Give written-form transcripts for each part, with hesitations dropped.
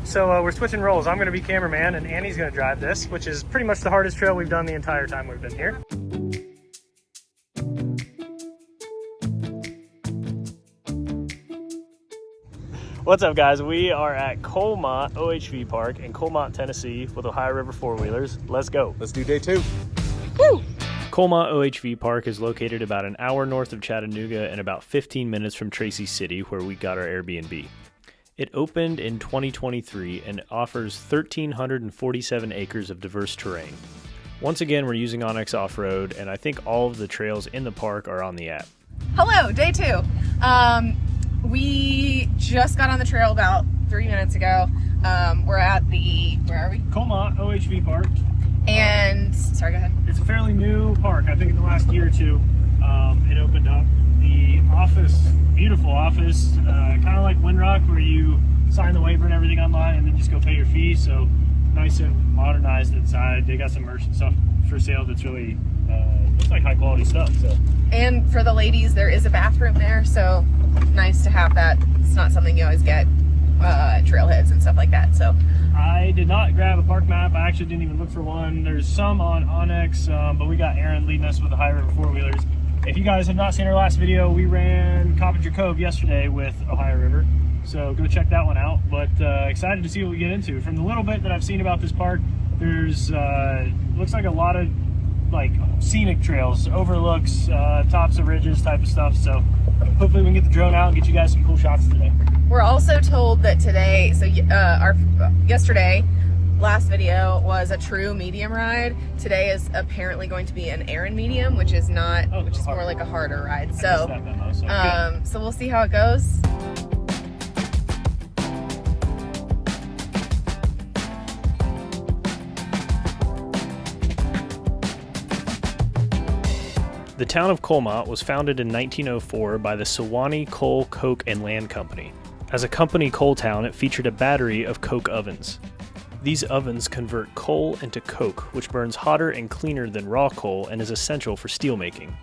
So we're switching roles. I'm going to be cameraman and Annie's going to drive this, which is pretty much the hardest trail we've done the entire time we've been here. What's up, guys? We are at Coalmont OHV Park in Coalmont, Tennessee with Ohio River four-wheelers. Let's go. Let's do day 2. Woo! Coalmont OHV Park is located about an hour north of Chattanooga and about 15 minutes from Tracy City, where we got our Airbnb. It opened in 2023 and offers 1,347 acres of diverse terrain. Once again, we're using Onyx Offroad, and I think all of the trails in the park are on the app. Hello, day 2. We just got on the trail about 3 minutes ago. We're at the, where are we? Coalmont OHV Park. And, sorry, go ahead. It's a fairly new park. I think in the last year or two, it opened up. The office, beautiful office, kind of like Windrock, where you sign the waiver and everything online and then just go pay your fee. So nice and modernized inside. They got some merch and stuff for sale that's really, looks like high quality stuff. So. And for the ladies, there is a bathroom there, so nice to have that. It's not something you always get at trailheads and stuff like that. So I did not grab a park map. I actually didn't even look for one. There's some on Onyx, but we got Aaron leading us with the High River four-wheelers. If you guys have not seen our last video, we ran Coppinger Cove yesterday with Ohio River, so go check that one out. But excited to see what we get into. From the little bit that I've seen about this park, there's looks like a lot of like scenic trails, overlooks, tops of ridges type of stuff. So hopefully we can get the drone out and get you guys some cool shots today. we're also told that today, so yesterday, last video was a true medium ride. Today is apparently going to be an Aaron medium, which is not, which is more like a harder ride. So, so we'll see how it goes. The town of Coalmont was founded in 1904 by the Sewanee Coal, Coke, and Land Company. As a company coal town, it featured a battery of coke ovens. These ovens convert coal into coke, which burns hotter and cleaner than raw coal and is essential for steelmaking.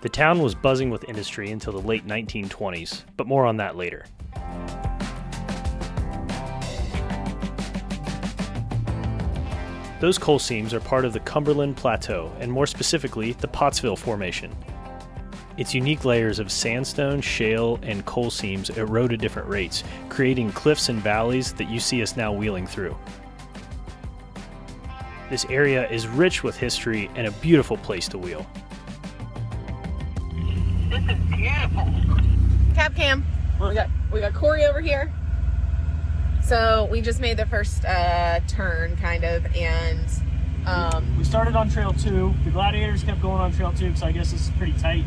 The town was buzzing with industry until the late 1920s, but more on that later. Those coal seams are part of the Cumberland Plateau, and more specifically, the Pottsville Formation. Its unique layers of sandstone, shale, and coal seams erode at different rates, creating cliffs and valleys that you see us now wheeling through. This area is rich with history and a beautiful place to wheel. This is beautiful. Cap cam. We got Corey over here. So we just made the first turn, kind of, and we started on Trail 2. The Gladiators kept going on Trail 2 because I guess this is pretty tight.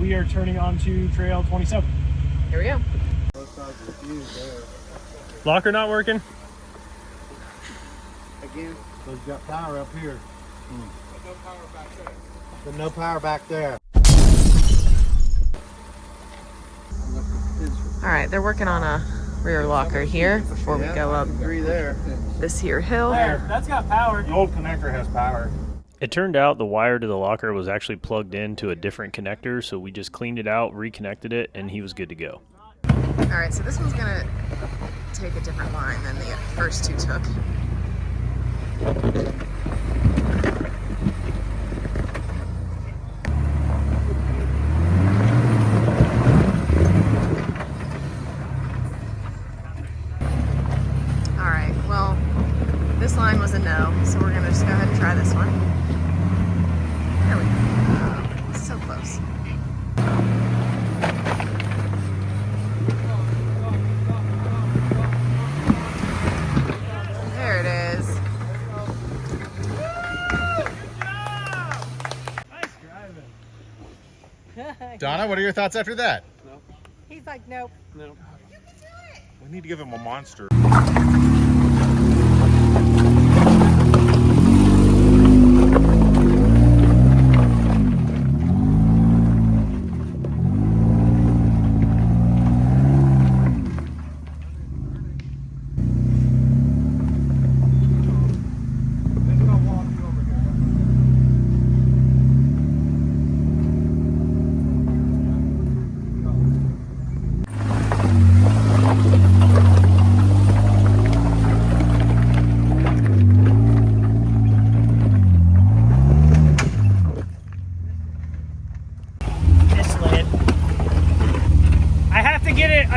We are turning on to Trail 27. Here we go. Locker not working? Again, because you got power up here. But no power back there. But no power back there. All right, they're working on a rear locker here before we go up this here hill. There, that's got power. The old connector has power. It turned out the wire to the locker was actually plugged into a different connector, so we just cleaned it out, reconnected it, and he was good to go. All right, so this one's gonna take a different line than the first two took. All right, well, this line was a no, so we're gonna just go ahead and try this one. There we go. So close. There it is. Donna, what are your thoughts after that? No. He's like, nope. No. We need to give him a monster.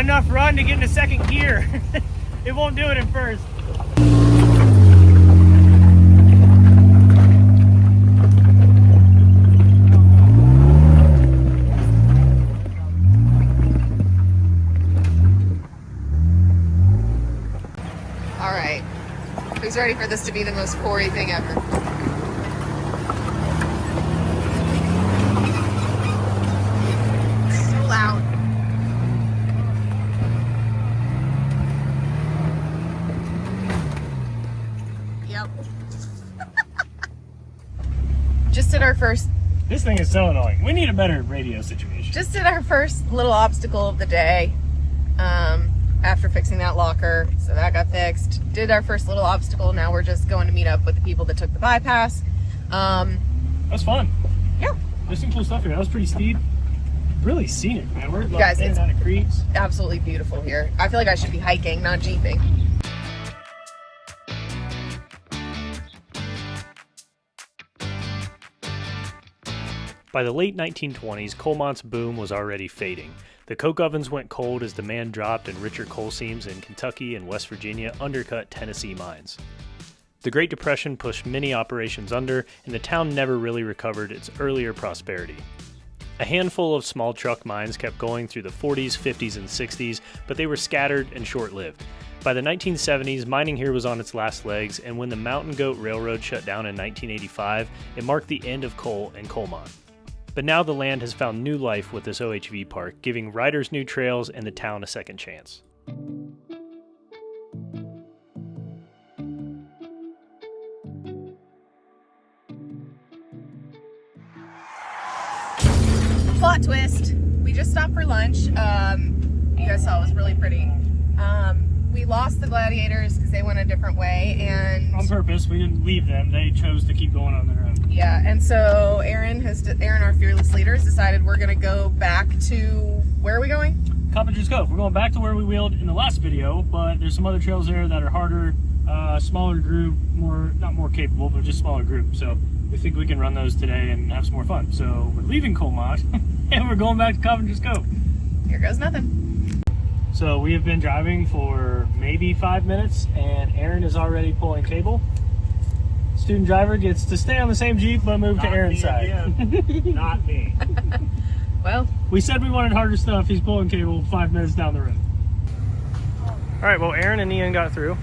enough run to get into second gear. It won't do it in first. All right. Who's ready for this to be the most Corey thing ever? So loud. Yep. Just did our first. This thing is so annoying. We need a better radio situation. Just did our first little obstacle of the day. After fixing that locker, so that got fixed. Did our first little obstacle. Now we're just going to meet up with the people that took the bypass. That's fun. Yeah. There's some cool stuff here. That was pretty steep. Really scenic, man. We're like Guys, in it's and out of creeks. absolutely beautiful here. I feel like I should be hiking, not jeeping. By the late 1920s, Coalmont's boom was already fading. The coke ovens went cold as demand dropped and richer coal seams in Kentucky and West Virginia undercut Tennessee mines. The Great Depression pushed many operations under, and the town never really recovered its earlier prosperity. A handful of small truck mines kept going through the 40s, 50s, and 60s, but they were scattered and short-lived. By the 1970s, mining here was on its last legs, and when the Mountain Goat Railroad shut down in 1985, it marked the end of coal in Coalmont. But now the land has found new life with this OHV park, giving riders new trails and the town a second chance. Plot twist. We just stopped for lunch. You guys saw it was really pretty. We lost the gladiators because they went a different way, and On purpose, we didn't leave them. They chose to keep going on their own. yeah, and so Aaron, our fearless leader, has decided we're gonna go back to, where are we going? Coppinger Cove. We're going back to where we wheeled in the last video, but there's some other trails there that are harder, smaller group, not more capable, but just smaller group. So we think we can run those today and have some more fun. So we're leaving Coalmont and we're going back to Coppinger Cove. Here goes nothing. So we have been driving for maybe 5 minutes and Aaron is already pulling cable. Student driver gets to stay on the same Jeep but move to Aaron's side. Not me. Well, we said we wanted harder stuff. He's pulling cable 5 minutes down the road. All right, well, Aaron and Ian got through.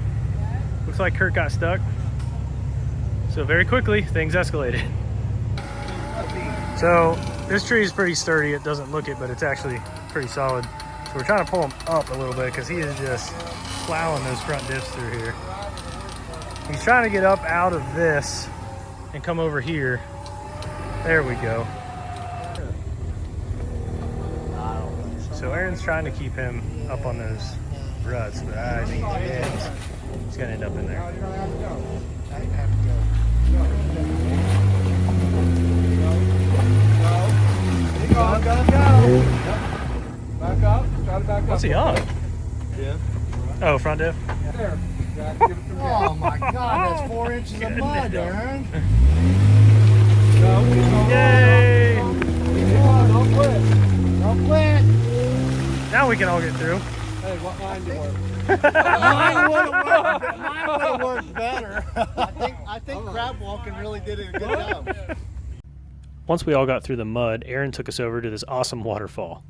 Looks like Kurt got stuck. So very quickly, things escalated. So this tree is pretty sturdy. It doesn't look it, but it's actually pretty solid. So we're trying to pull him up a little bit because he is just plowing those front diffs through here. He's trying to get up out of this and come over here. There we go. So Aaron's trying to keep him up on those ruts, but I think he's gonna end up in there. Go. Back up. Try to back up. What's he on? Yeah. Oh, front diff? There. Oh my God, that's 4 inches of mud, Aaron. Go. Yay! Come on, don't quit. Don't quit. Now we can all get through. Hey, what line do you work? Mine would have worked better. I think crab walking really did a good job. Once we all got through the mud, Aaron took us over to this awesome waterfall.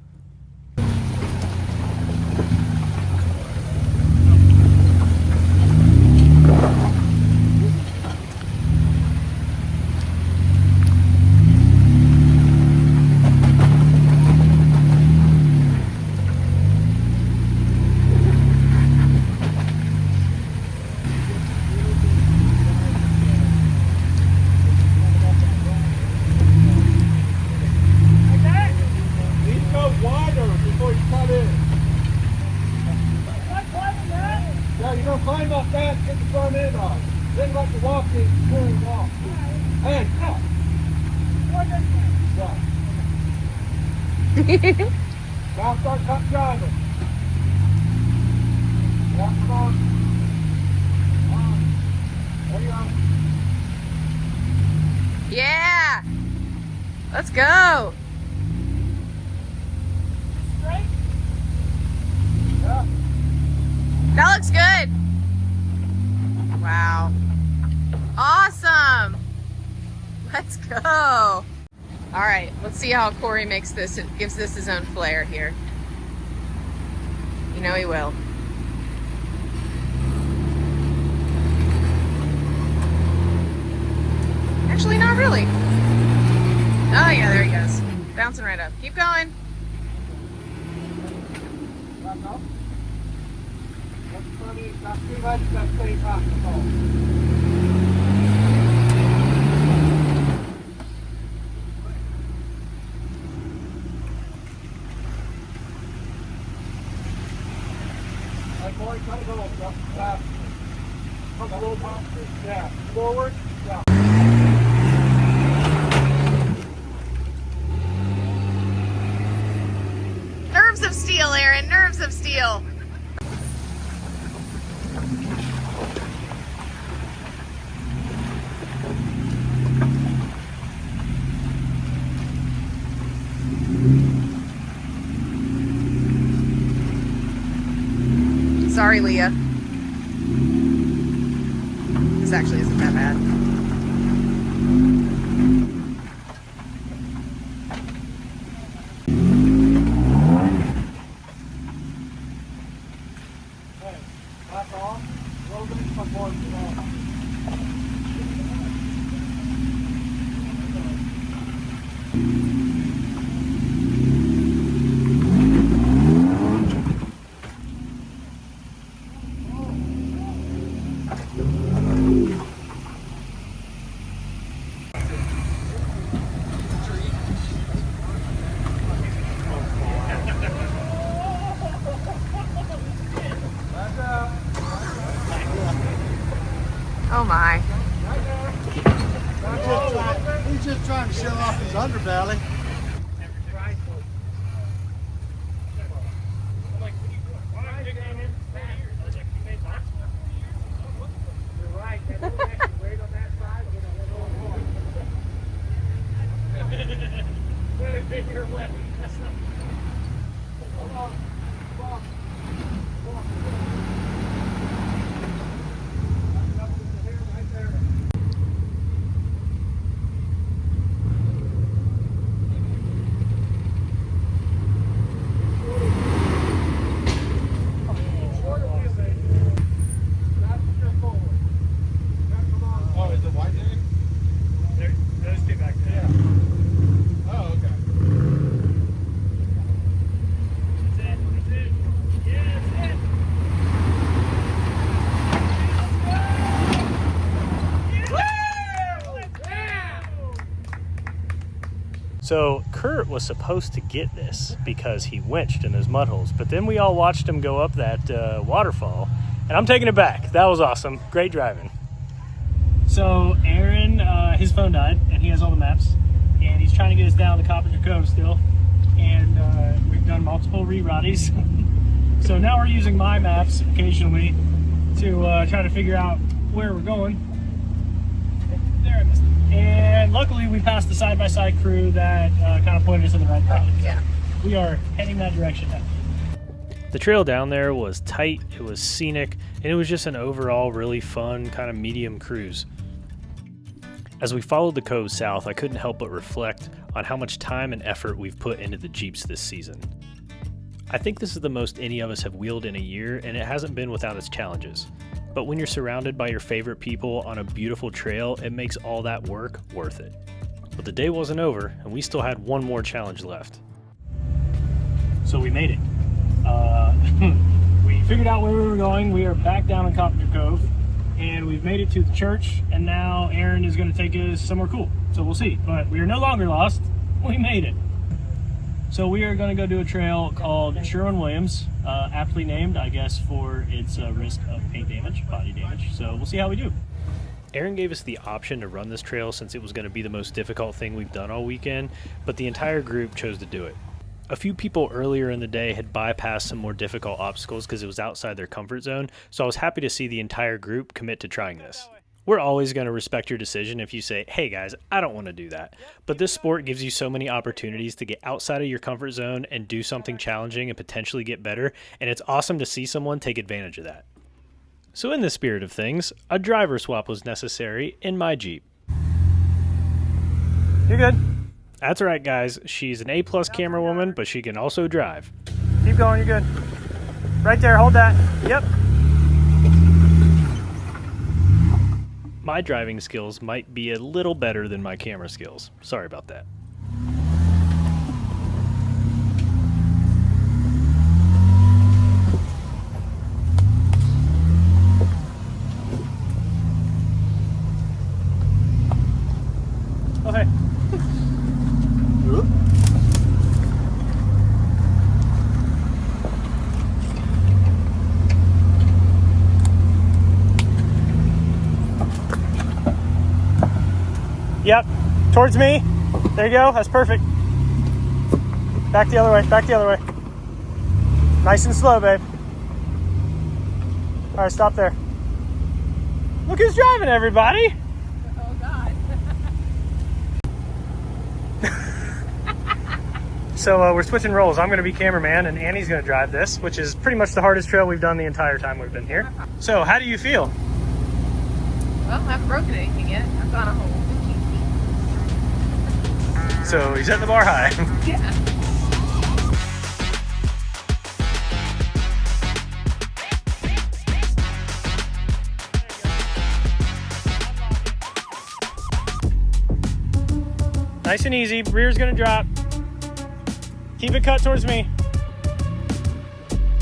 Climb up that, get the front end off. Then let the walking turn off. Hey, go. Now start cut driving. Yeah, come on. There you go. yeah, let's go. Straight. go. All right, let's see how Corey makes this. It gives this his own flair here. You know he will. Actually, not really. Oh yeah, there he goes. Bouncing right up. Keep going. Yeah, forward. Yeah. Nerves of steel, Aaron. Nerves of steel. Sorry, Leah. This actually isn't that bad. Hey, back off. Roll this my board. Oh my. He's just trying to show off his underbelly. So Kurt was supposed to get this because he winched in those mud holes, but then we all watched him go up that waterfall, and I'm taking it back. That was awesome. Great driving. So Aaron, his phone died, and he has all the maps, and he's trying to get us down to Coppinger Cove still, and we've done multiple rerouties. So now we're using my maps occasionally to try to figure out where we're going. There I missed it. And luckily we passed the side-by-side crew that kind of pointed us in the right direction. Yeah. We are heading that direction now. The trail down there was tight, it was scenic, and it was just an overall really fun kind of medium cruise. As we followed the cove south, I couldn't help but reflect on how much time and effort we've put into the Jeeps this season. I think this is the most any of us have wheeled in a year, and it hasn't been without its challenges. But when you're surrounded by your favorite people on a beautiful trail, it makes all that work worth it. But the day wasn't over, and we still had one more challenge left. So we made it. We figured out where we were going. We are back down in Coppinger Cove, and we've made it to the church, and now Aaron is going to take us somewhere cool. So we'll see. But we are no longer lost. We made it. So we are going to go do a trail called Sherwin Williams, aptly named, I guess, for its risk of paint damage, body damage. So we'll see how we do. Aaron gave us the option to run this trail since it was going to be the most difficult thing we've done all weekend, but the entire group chose to do it. A few people earlier in the day had bypassed some more difficult obstacles because it was outside their comfort zone, so I was happy to see the entire group commit to trying this. We're always going to respect your decision if you say, hey guys, I don't want to do that. But this sport gives you so many opportunities to get outside of your comfort zone and do something challenging and potentially get better, and it's awesome to see someone take advantage of that. So in the spirit of things, a driver swap was necessary in my Jeep. You're good. That's right, guys. She's an A+ camera woman, but she can also drive. Keep going, you're good. Right there, hold that. Yep. My driving skills might be a little better than my camera skills. Sorry about that. Okay. Yep, towards me. There you go, that's perfect. Back the other way, back the other way. Nice and slow, babe. All right, stop there. Look who's driving, everybody. Oh, God. So we're switching roles. I'm gonna be cameraman and Annie's gonna drive this, which is pretty much the hardest trail we've done the entire time we've been here. So how do you feel? Well, I haven't broken anything yet. I've gone a whole 15 feet. So you set the bar high. Yeah. Nice and easy. Rear's gonna drop. Keep it cut towards me.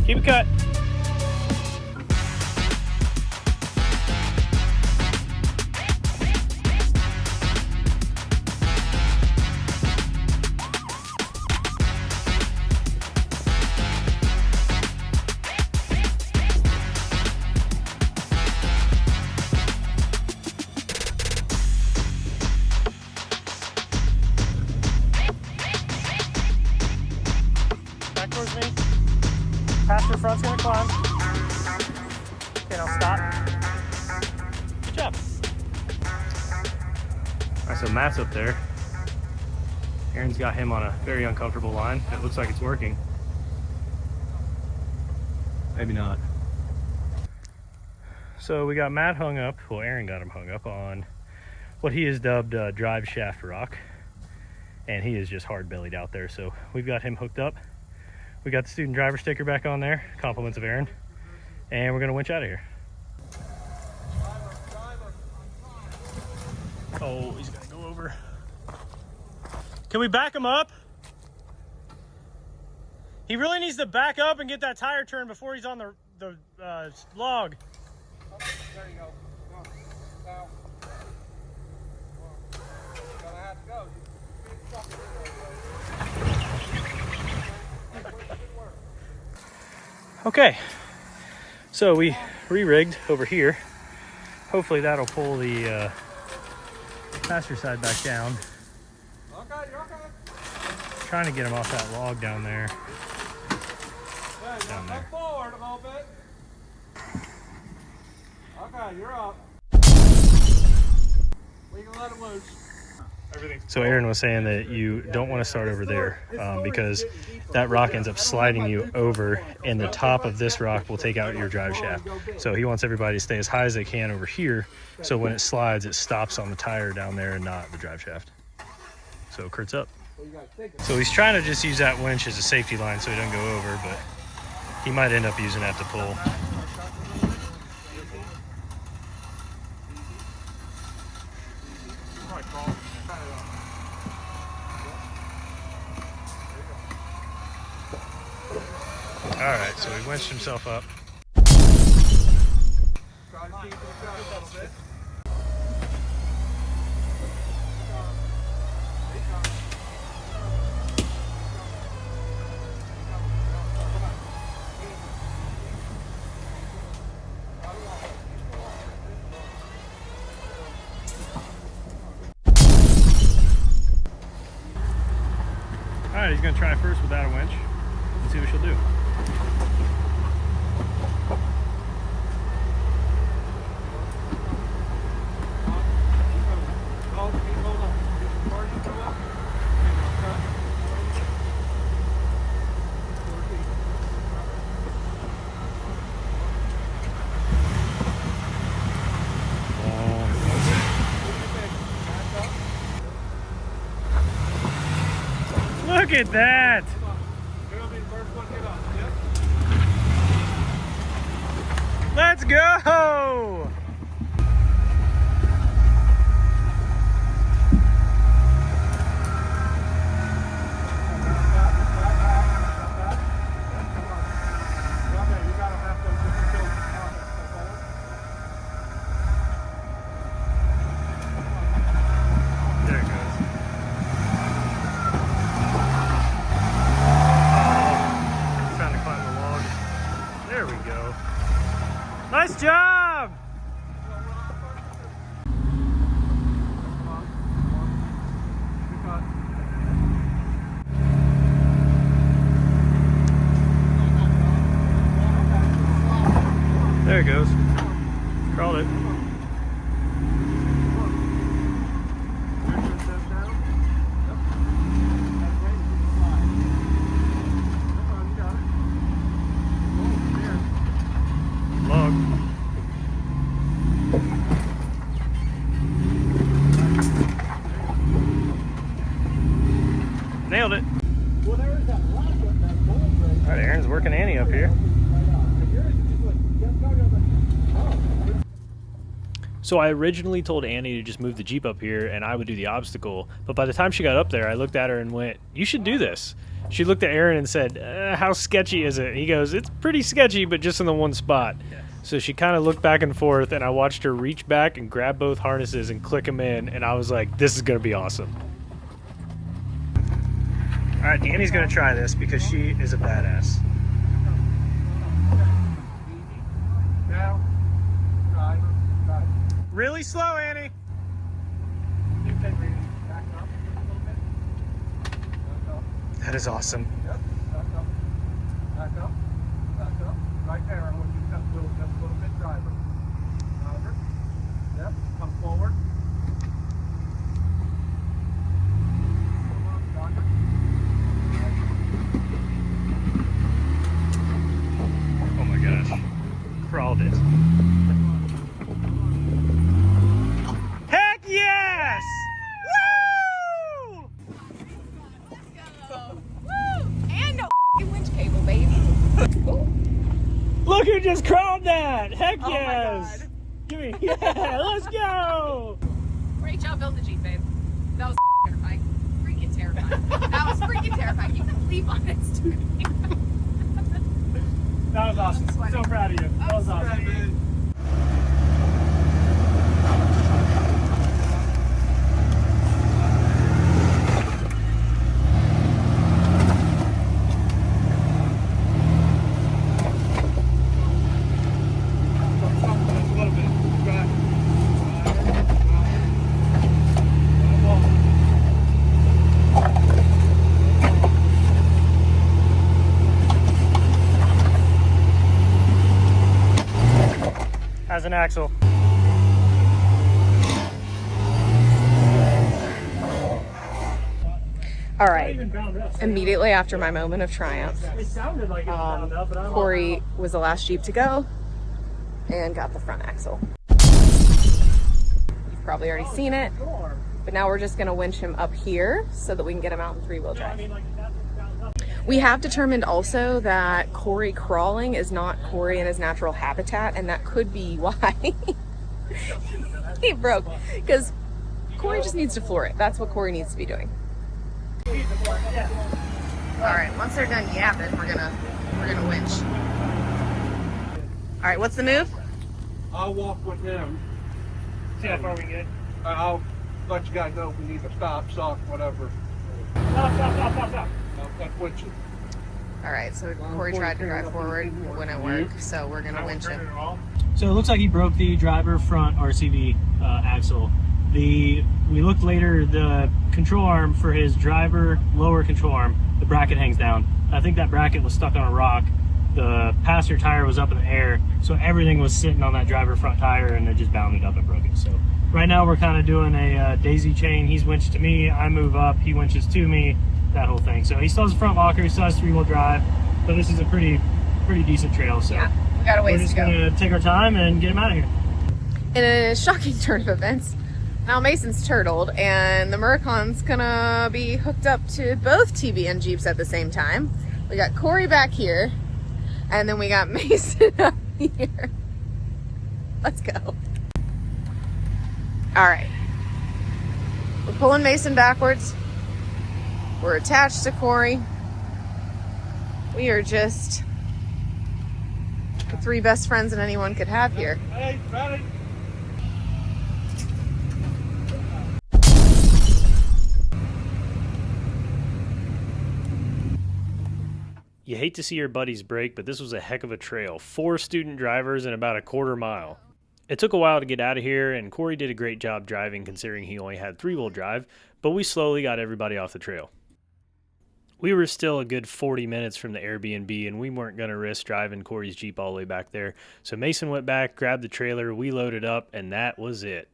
Keep it cut. Passenger front's gonna climb. Okay, now stop. Good job. All right, so Matt's up there. Aaron's got him on a very uncomfortable line. It looks like it's working. Maybe not. So we got Matt hung up, well, Aaron got him hung up on what he has dubbed drive shaft rock. And he is just hard bellied out there. So we've got him hooked up. We got the student driver sticker back on there, compliments of Aaron, and we're gonna winch out of here. Oh, he's gonna go over. Can we back him up? He really needs to back up and get that tire turned before he's on the log. Oh, there you go. Now. Gonna have to go. Okay, so we re-rigged over here. Hopefully that'll pull the passenger side back down. Okay, you're okay. Trying to get him off that log down there. Okay, Down there. look forward a little bit. Okay, you're up. We can let him loose. So Aaron was saying that you don't want to start over there because that rock ends up sliding you over, and the top of this rock will take out your drive shaft. So he wants everybody to stay as high as they can over here, so when it slides, it stops on the tire down there and not the drive shaft. So Kurt's up. So he's trying to just use that winch as a safety line so he doesn't go over, but he might end up using that to pull. All right, so he winched himself up. All right, he's gonna try first without a winch and see what she'll do. Look at that. Let's go. Nice job! There it goes. Crawled it. Nailed it. All right, Aaron's working Annie up here. So I originally told Annie to just move the Jeep up here and I would do the obstacle. But by the time she got up there, I looked at her and went, "You should do this." She looked at Aaron and said, "How sketchy is it?" He goes, "It's pretty sketchy, but just in the one spot." Yes. So she kind of looked back and forth and I watched her reach back and grab both harnesses and click them in. And I was like, this is going to be awesome. All right, Annie's going to try this because she is a badass. Really slow, Annie. That is awesome. Back up. Right there. I want you to just a little bit driver. Driver. Yep. Come forward. Come on, driver. Oh my gosh. Crawled it. Heck yes! Woo! And no winch cable, baby. Look who just crawled that! Heck Oh yes! my God. Give me, yeah, let's go! Great job building the Jeep, babe. That was terrifying. Freaking terrifying. That was freaking terrifying. You can leave on it, stupid. That was awesome. So proud of you. That was awesome. As an axle. All right. Immediately after my moment of triumph, It sounded like it was bound up, but I'm Corey was the last Jeep to go and got the front axle. You've probably already seen it, but now we're just gonna winch him up here so that we can get him out in 3-wheel drive. We have determined also that Corey crawling is not Corey in his natural habitat, and that could be why he broke, because Corey just needs to floor it. That's what Corey needs to be doing. All right, once they're done yapping, we're gonna winch. All right, what's the move? I'll walk with him. See how far we get. I'll let you guys know if we need to stop, whatever. Stop. That's what you. All right, so Corey tried to drive forward, it wouldn't work, so we're gonna winch him. So it looks like he broke the driver front RCV axle. We looked later, the control arm for his driver lower control arm, the bracket hangs down. I think that bracket was stuck on a rock. The passenger tire was up in the air, so everything was sitting on that driver front tire and it just bounded up and broke it. So right now we're kind of doing a daisy chain. He's winched to me, I move up, he winches to me, that whole thing. So he still has a front locker, he still has 3-wheel drive, but this is a pretty decent trail. So Yeah, we got a we're ways just to go. gonna take our time and get him out of here. In a shocking turn of events, Now Mason's turtled, and the Muracon's gonna be hooked up to both TV and Jeeps at the same time. We got Corey back here, and then we got Mason up here. Let's go. All right. We're pulling Mason backwards. We're attached to Corey. We are just the three best friends that anyone could have here. Hey, ready? You hate to see your buddies break, but this was a heck of a trail. 4 student drivers in about a quarter mile. It took a while to get out of here, and Corey did a great job driving considering he only had 3-wheel drive, but we slowly got everybody off the trail. We were still a good 40 minutes from the Airbnb, and we weren't going to risk driving Corey's Jeep all the way back there. So Mason went back, grabbed the trailer, we loaded up, and that was it.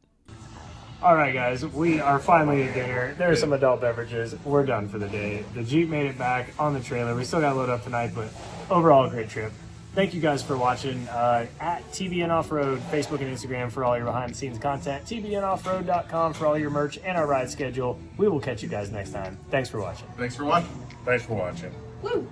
All right, guys, we are finally at dinner. There are some adult beverages. We're done for the day. The Jeep made it back on the trailer. We still got to load up tonight, but overall, a great trip. Thank you guys for watching. At TBN Offroad, Facebook and Instagram for all your behind-the-scenes content. TBNOffroad.com for all your merch and our ride schedule. We will catch you guys next time. Thanks for watching. Thanks for watching. Thanks for watching. Woo!